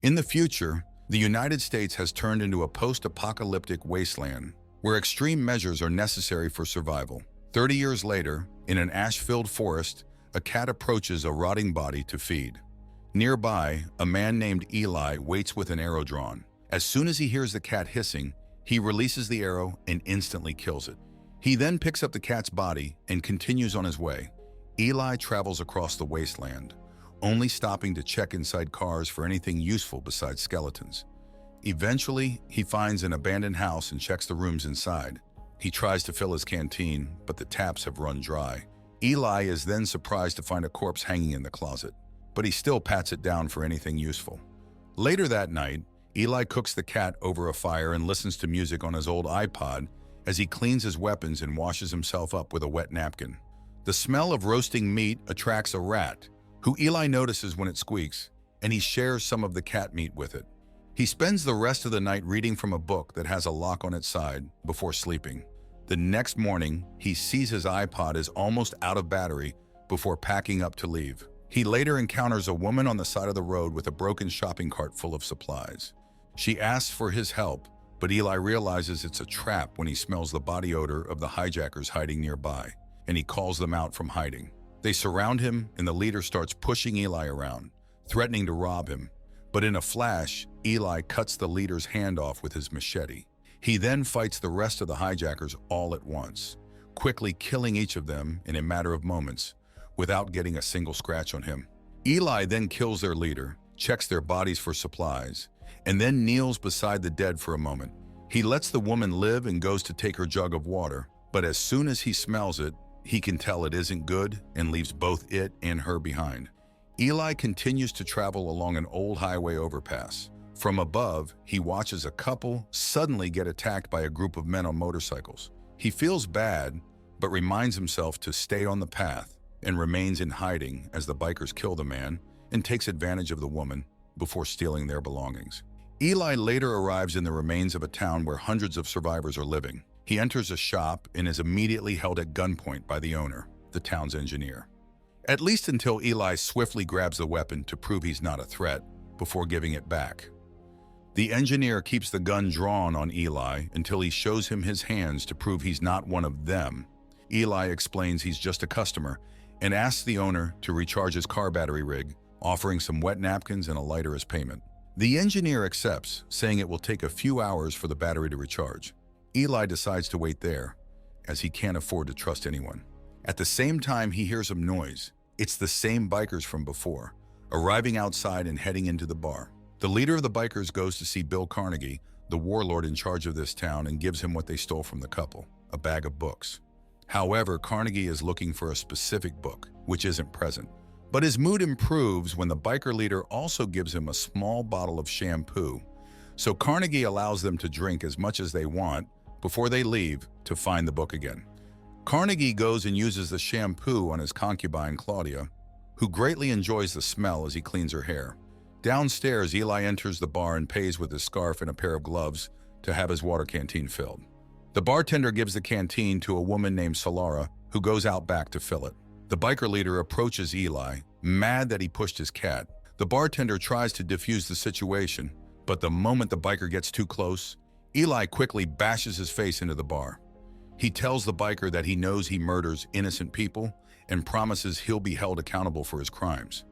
In the future, the United States has turned into a post-apocalyptic wasteland where extreme measures are necessary for survival. 30 years later, in an ash-filled forest, a cat approaches a rotting body to feed. Nearby, a man named Eli waits with an arrow drawn. As soon as he hears the cat hissing, he releases the arrow and instantly kills it. He then picks up the cat's body and continues on his way. Eli travels across the wasteland, only stopping to check inside cars for anything useful besides skeletons. Eventually, he finds an abandoned house and checks the rooms inside. He tries to fill his canteen, but the taps have run dry. Eli is then surprised to find a corpse hanging in the closet, but he still pats it down for anything useful. Later that night, Eli cooks the cat over a fire and listens to music on his old iPod as he cleans his weapons and washes himself up with a wet napkin. The smell of roasting meat attracts a rat, who Eli notices when it squeaks, and he shares some of the cat meat with it. He spends the rest of the night reading from a book that has a lock on its side before sleeping. The next morning, he sees his iPod is almost out of battery before packing up to leave. He later encounters a woman on the side of the road with a broken shopping cart full of supplies. She asks for his help, but Eli realizes it's a trap when he smells the body odor of the hijackers hiding nearby, and he calls them out from hiding. They surround him, and the leader starts pushing Eli around, threatening to rob him. But in a flash, Eli cuts the leader's hand off with his machete. He then fights the rest of the hijackers all at once, quickly killing each of them in a matter of moments without getting a single scratch on him. Eli then kills their leader, checks their bodies for supplies, and then kneels beside the dead for a moment. He lets the woman live and goes to take her jug of water, but as soon as he smells it, he can tell it isn't good and leaves both it and her behind. Eli continues to travel along an old highway overpass. From above, he watches a couple suddenly get attacked by a group of men on motorcycles. He feels bad, but reminds himself to stay on the path and remains in hiding as the bikers kill the man and takes advantage of the woman before stealing their belongings. Eli later arrives in the remains of a town where hundreds of survivors are living. He enters a shop and is immediately held at gunpoint by the owner, the town's engineer. At least until Eli swiftly grabs the weapon to prove he's not a threat before giving it back. The engineer keeps the gun drawn on Eli until he shows him his hands to prove he's not one of them. Eli explains he's just a customer and asks the owner to recharge his car battery rig, offering some wet napkins and a lighter as payment. The engineer accepts, saying it will take a few hours for the battery to recharge. Eli decides to wait there, as he can't afford to trust anyone. At the same time, he hears some noise. It's the same bikers from before, arriving outside and heading into the bar. The leader of the bikers goes to see Bill Carnegie, the warlord in charge of this town, and gives him what they stole from the couple, a bag of books. However, Carnegie is looking for a specific book, which isn't present. But his mood improves when the biker leader also gives him a small bottle of shampoo. So Carnegie allows them to drink as much as they want before they leave to find the book again. Carnegie goes and uses the shampoo on his concubine, Claudia, who greatly enjoys the smell as he cleans her hair. Downstairs, Eli enters the bar and pays with his scarf and a pair of gloves to have his water canteen filled. The bartender gives the canteen to a woman named Solara, who goes out back to fill it. The biker leader approaches Eli, mad that he pushed his cat. The bartender tries to defuse the situation, but the moment the biker gets too close, Eli quickly bashes his face into the bar. He tells the biker that he knows he murders innocent people and promises he'll be held accountable for his crimes.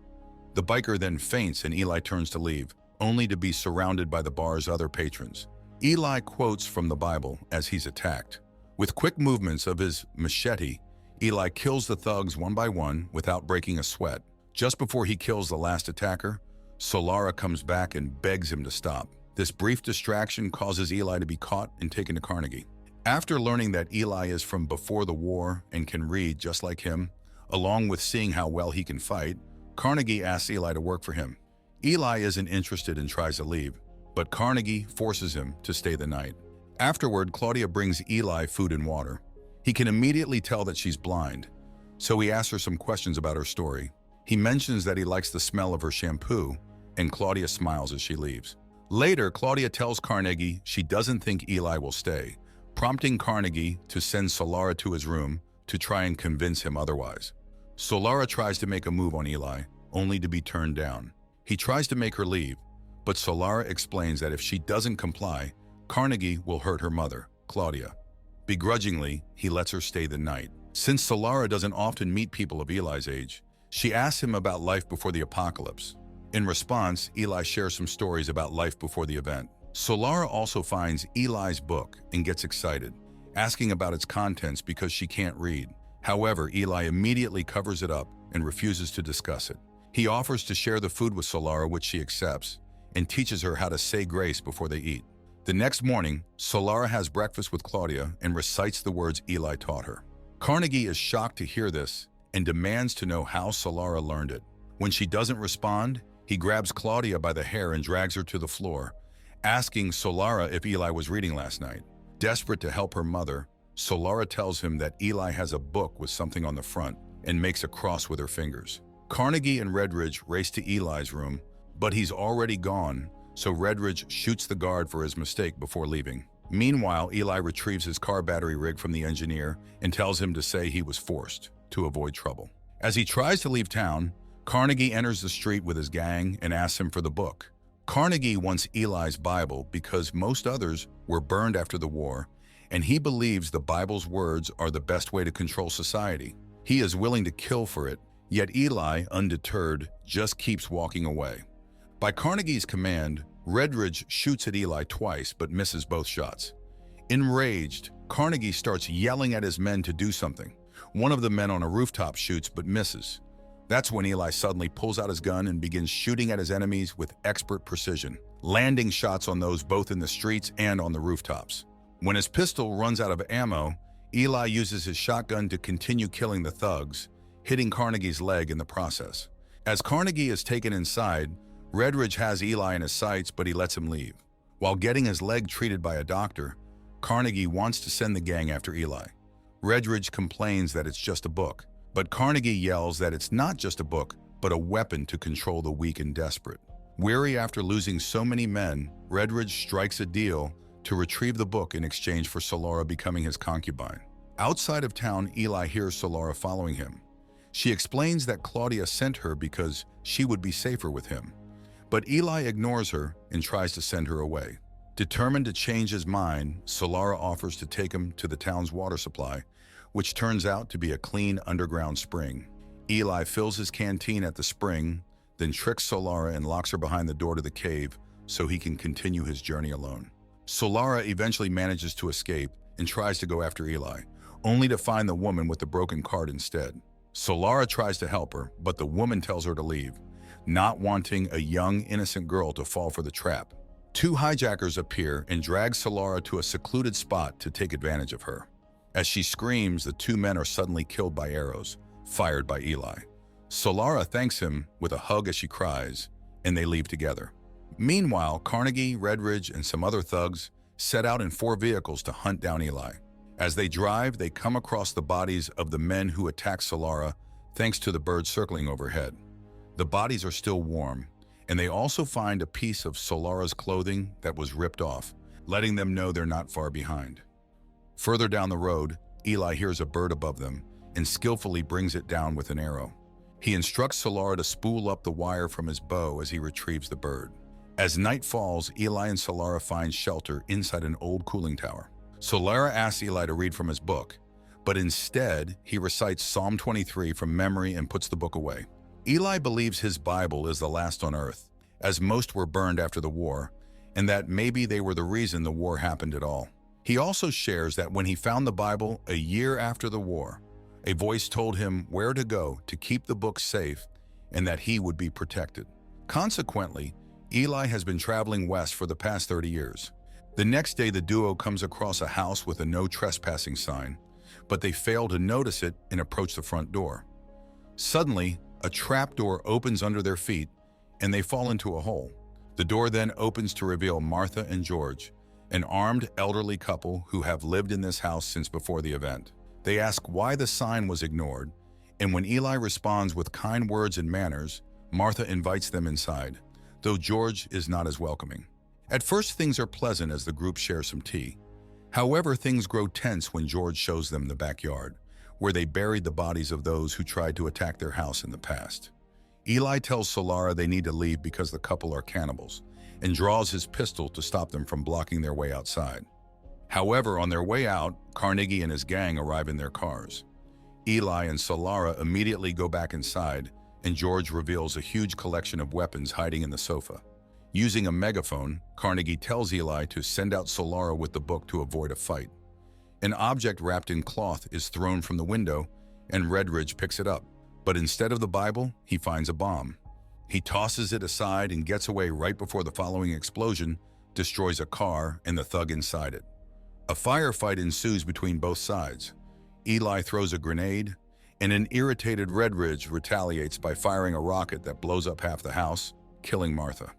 The biker then faints and Eli turns to leave, only to be surrounded by the bar's other patrons. Eli quotes from the Bible as he's attacked. With quick movements of his machete, Eli kills the thugs one by one without breaking a sweat. Just before he kills the last attacker, Solara comes back and begs him to stop. This brief distraction causes Eli to be caught and taken to Carnegie. After learning that Eli is from before the war and can read just like him, along with seeing how well he can fight, Carnegie asks Eli to work for him. Eli isn't interested and tries to leave, but Carnegie forces him to stay the night. Afterward, Claudia brings Eli food and water. He can immediately tell that she's blind, so he asks her some questions about her story. He mentions that he likes the smell of her shampoo, and Claudia smiles as she leaves. Later, Claudia tells Carnegie she doesn't think Eli will stay, prompting Carnegie to send Solara to his room to try and convince him otherwise. Solara tries to make a move on Eli, only to be turned down. He tries to make her leave, but Solara explains that if she doesn't comply, Carnegie will hurt her mother, Claudia. Begrudgingly, he lets her stay the night. Since Solara doesn't often meet people of Eli's age, she asks him about life before the apocalypse. In response, Eli shares some stories about life before the event. Solara also finds Eli's book and gets excited, asking about its contents because she can't read. However, Eli immediately covers it up and refuses to discuss it. He offers to share the food with Solara, which she accepts, and teaches her how to say grace before they eat. The next morning, Solara has breakfast with Claudia and recites the words Eli taught her. Carnegie is shocked to hear this and demands to know how Solara learned it. When she doesn't respond, he grabs Claudia by the hair and drags her to the floor, asking Solara if Eli was reading last night. Desperate to help her mother, Solara tells him that Eli has a book with something on the front and makes a cross with her fingers. Carnegie and Redridge race to Eli's room, but he's already gone, so Redridge shoots the guard for his mistake before leaving. Meanwhile, Eli retrieves his car battery rig from the engineer and tells him to say he was forced to avoid trouble. As he tries to leave town, Carnegie enters the street with his gang and asks him for the book. Carnegie wants Eli's Bible because most others were burned after the war, and he believes the Bible's words are the best way to control society. He is willing to kill for it, yet Eli, undeterred, just keeps walking away. By Carnegie's command, Redridge shoots at Eli twice but misses both shots. Enraged, Carnegie starts yelling at his men to do something. One of the men on a rooftop shoots but misses. That's when Eli suddenly pulls out his gun and begins shooting at his enemies with expert precision, landing shots on those both in the streets and on the rooftops. When his pistol runs out of ammo, Eli uses his shotgun to continue killing the thugs, hitting Carnegie's leg in the process. As Carnegie is taken inside, Redridge has Eli in his sights, but he lets him leave. While getting his leg treated by a doctor, Carnegie wants to send the gang after Eli. Redridge complains that it's just a book, but Carnegie yells that it's not just a book, but a weapon to control the weak and desperate. Weary after losing so many men, Redridge strikes a deal to retrieve the book in exchange for Solara becoming his concubine. Outside of town, Eli hears Solara following him. She explains that Claudia sent her because she would be safer with him. But Eli ignores her and tries to send her away. Determined to change his mind, Solara offers to take him to the town's water supply, which turns out to be a clean underground spring. Eli fills his canteen at the spring, then tricks Solara and locks her behind the door to the cave so he can continue his journey alone. Solara eventually manages to escape and tries to go after Eli, only to find the woman with the broken cart instead. Solara tries to help her, but the woman tells her to leave, not wanting a young, innocent girl to fall for the trap. Two hijackers appear and drag Solara to a secluded spot to take advantage of her. As she screams, the two men are suddenly killed by arrows, fired by Eli. Solara thanks him with a hug as she cries, and they leave together. Meanwhile, Carnegie, Redridge, and some other thugs set out in 4 vehicles to hunt down Eli. As they drive, they come across the bodies of the men who attacked Solara thanks to the birds circling overhead. The bodies are still warm, and they also find a piece of Solara's clothing that was ripped off, letting them know they're not far behind. Further down the road, Eli hears a bird above them and skillfully brings it down with an arrow. He instructs Solara to spool up the wire from his bow as he retrieves the bird. As night falls, Eli and Solara find shelter inside an old cooling tower. Solara asks Eli to read from his book, but instead he recites Psalm 23 from memory and puts the book away. Eli believes his Bible is the last on earth, as most were burned after the war, and that maybe they were the reason the war happened at all. He also shares that when he found the Bible a year after the war, a voice told him where to go to keep the book safe and that he would be protected. Consequently, Eli has been traveling west for the past 30 years. The next day, the duo comes across a house with a no trespassing sign, but they fail to notice it and approach the front door. Suddenly, a trapdoor opens under their feet and they fall into a hole. The door then opens to reveal Martha and George, an armed elderly couple who have lived in this house since before the event. They ask why the sign was ignored, and when Eli responds with kind words and manners, Martha invites them inside, though George is not as welcoming. At first, things are pleasant as the group shares some tea. However, things grow tense when George shows them the backyard, where they buried the bodies of those who tried to attack their house in the past. Eli tells Solara they need to leave because the couple are cannibals, and draws his pistol to stop them from blocking their way outside. However, on their way out, Carnegie and his gang arrive in their cars. Eli and Solara immediately go back inside, and George reveals a huge collection of weapons hiding in the sofa. Using a megaphone, Carnegie tells Eli to send out Solara with the book to avoid a fight. An object wrapped in cloth is thrown from the window, and Redridge picks it up. But instead of the Bible, he finds a bomb. He tosses it aside and gets away right before the following explosion destroys a car and the thug inside it. A firefight ensues between both sides. Eli throws a grenade, and an irritated Redridge retaliates by firing a rocket that blows up half the house, killing Martha.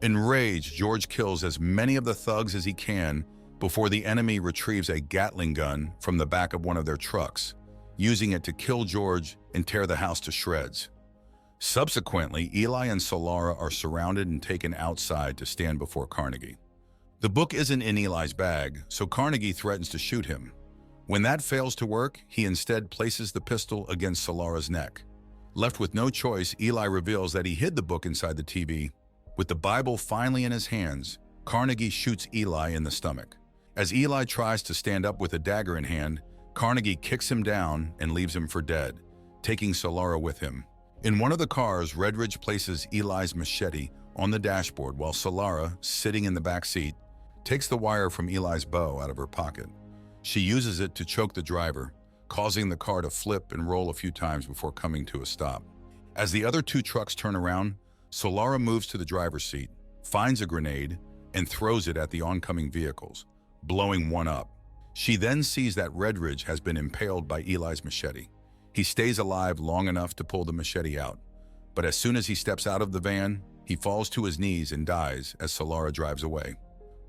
Enraged, George kills as many of the thugs as he can before the enemy retrieves a Gatling gun from the back of one of their trucks, using it to kill George and tear the house to shreds. Subsequently, Eli and Solara are surrounded and taken outside to stand before Carnegie. The book isn't in Eli's bag, so Carnegie threatens to shoot him. When that fails to work, he instead places the pistol against Solara's neck. Left with no choice, Eli reveals that he hid the book inside the TV. With the Bible finally in his hands, Carnegie shoots Eli in the stomach. As Eli tries to stand up with a dagger in hand, Carnegie kicks him down and leaves him for dead, taking Solara with him. In one of the cars, Redridge places Eli's machete on the dashboard while Solara, sitting in the back seat, takes the wire from Eli's bow out of her pocket. She uses it to choke the driver, causing the car to flip and roll a few times before coming to a stop. As the other two trucks turn around, Solara moves to the driver's seat, finds a grenade, and throws it at the oncoming vehicles, blowing one up. She then sees that Redridge has been impaled by Eli's machete. He stays alive long enough to pull the machete out, but as soon as he steps out of the van, he falls to his knees and dies as Solara drives away.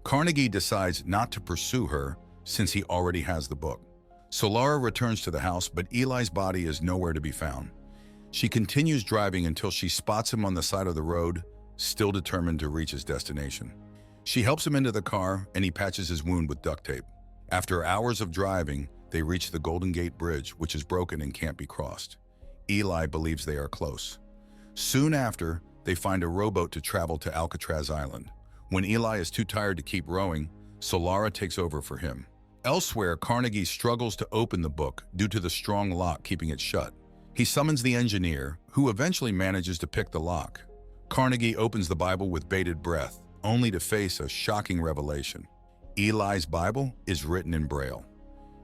Carnegie decides not to pursue her since he already has the book. Solara returns to the house, but Eli's body is nowhere to be found. She continues driving until she spots him on the side of the road, still determined to reach his destination. She helps him into the car, and he patches his wound with duct tape. After hours of driving, they reach the Golden Gate Bridge, which is broken and can't be crossed. Eli believes they are close. Soon after, they find a rowboat to travel to Alcatraz Island. When Eli is too tired to keep rowing, Solara takes over for him. Elsewhere, Carnegie struggles to open the book due to the strong lock keeping it shut. He summons the engineer, who eventually manages to pick the lock. Carnegie opens the Bible with bated breath, only to face a shocking revelation. Eli's Bible is written in Braille.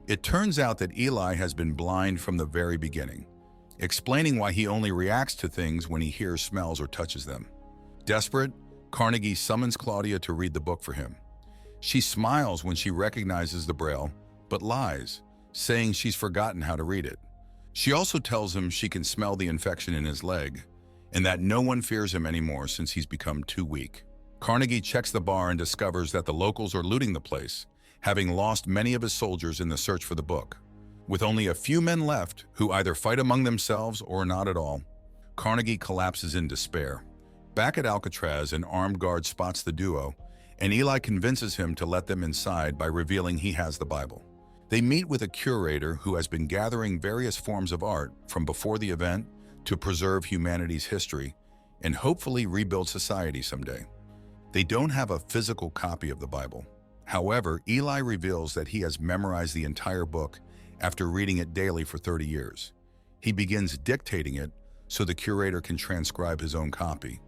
It turns out that Eli has been blind from the very beginning, explaining why he only reacts to things when he hears, smells, or touches them. Desperate, Carnegie summons Claudia to read the book for him. She smiles when she recognizes the Braille, but lies, saying she's forgotten how to read it. She also tells him she can smell the infection in his leg, and that no one fears him anymore since he's become too weak. Carnegie checks the bar and discovers that the locals are looting the place, having lost many of his soldiers in the search for the book. With only a few men left, who either fight among themselves or not at all, Carnegie collapses in despair. Back at Alcatraz, an armed guard spots the duo, and Eli convinces him to let them inside by revealing he has the Bible. They meet with a curator who has been gathering various forms of art from before the event to preserve humanity's history and hopefully rebuild society someday. They don't have a physical copy of the Bible. However, Eli reveals that he has memorized the entire book after reading it daily for 30 years. He begins dictating it so the curator can transcribe his own copy.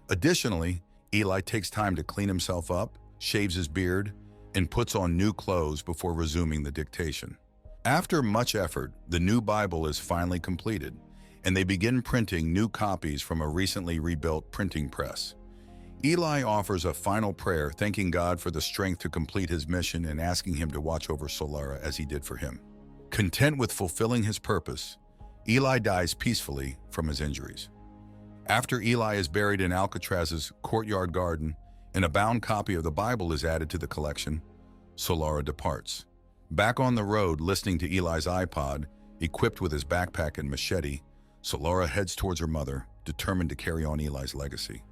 Additionally, Eli takes time to clean himself up, shaves his beard, and puts on new clothes before resuming the dictation. After much effort, the new Bible is finally completed, and they begin printing new copies from a recently rebuilt printing press. Eli offers a final prayer, thanking God for the strength to complete his mission and asking him to watch over Solara as he did for him. Content with fulfilling his purpose, Eli dies peacefully from his injuries. After Eli is buried in Alcatraz's courtyard garden and a bound copy of the Bible is added to the collection, Solara departs. Back on the road, listening to Eli's iPod, equipped with his backpack and machete, Solara heads towards her mother, determined to carry on Eli's legacy.